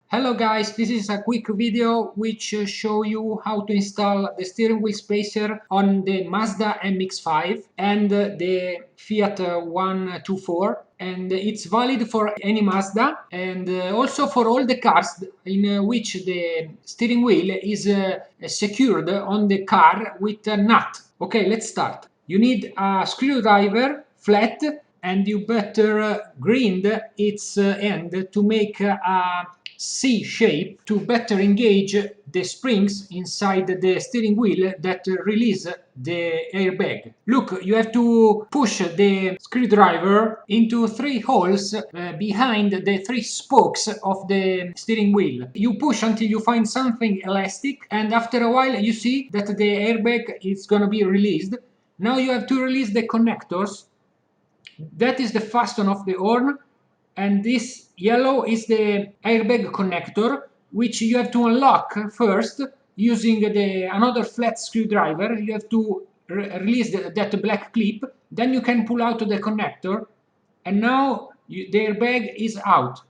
Hello guys, this is a quick video which show you how to install the steering wheel spacer on the Mazda Mx5 and the Fiat 124, and it's valid for any Mazda and also for all the cars in which the steering wheel is secured on the car with a nut. Okay, let's start. You need a screwdriver flat and you better grind its end to make a C shape to better engage the springs inside the steering wheel that release the airbag. Look, you have to push the screwdriver into 3 holes behind the 3 spokes of the steering wheel. You push until you find something elastic, and after a while you see that the airbag is gonna be released. Now you have to release the connectors. That is the fasten of the horn, and this yellow is the airbag connector, which you have to unlock first using another flat screwdriver. You have to release that black clip, then you can pull out the connector, and now the airbag is out.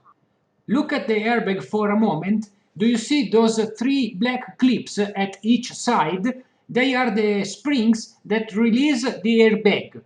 Look at the airbag for a moment. Do you see those 3 black clips at each side? They are the springs that release the airbag.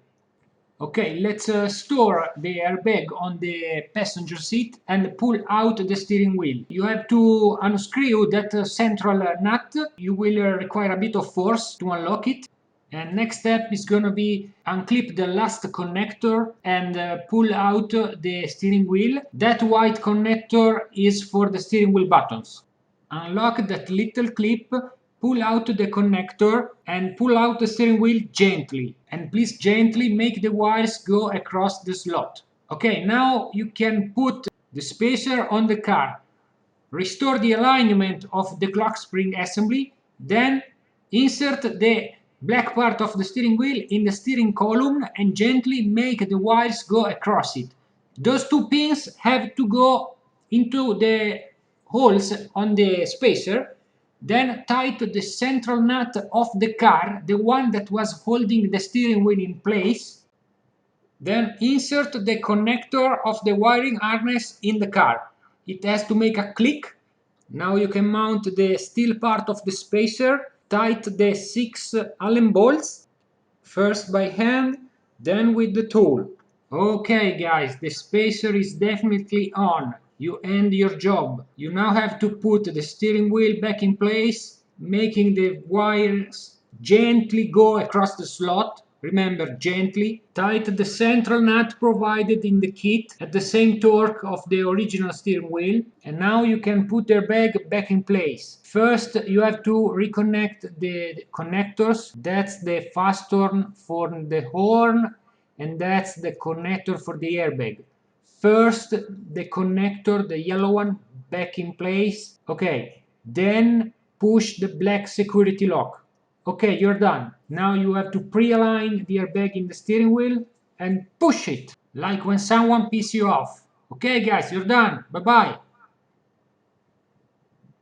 Okay, let's store the airbag on the passenger seat and pull out the steering wheel. You have to unscrew that central nut. You will require a bit of force to unlock it. And next step is going to be unclip the last connector and pull out the steering wheel. That white connector is for the steering wheel buttons. Unlock that little clip, pull out the connector and pull out the steering wheel gently. And please gently make the wires go across the slot. Okay, now you can put the spacer on the car. Restore the alignment of the clock spring assembly, then insert the black part of the steering wheel in the steering column and gently make the wires go across it. Those 2 pins have to go into the holes on the spacer. Then tighten the central nut of the car, the one that was holding the steering wheel in place. Then insert the connector of the wiring harness in the car. It has to make a click. Now you can mount the steel part of the spacer. Tighten the 6 Allen bolts, first by hand, then with the tool. Okay guys, the spacer is definitely on. You end your job. You now have to put the steering wheel back in place, making the wires gently go across the slot. Remember, gently. Tighten the central nut provided in the kit at the same torque of the original steering wheel. And now you can put the airbag back in place. First, you have to reconnect the connectors. That's the fasten for the horn, and that's the connector for the airbag. First, the connector, the yellow one, back in place. Okay, then push the black security lock. Okay, you're done. Now you have to pre-align the airbag in the steering wheel and push it, like when someone pisses you off. Okay guys, you're done. Bye-bye.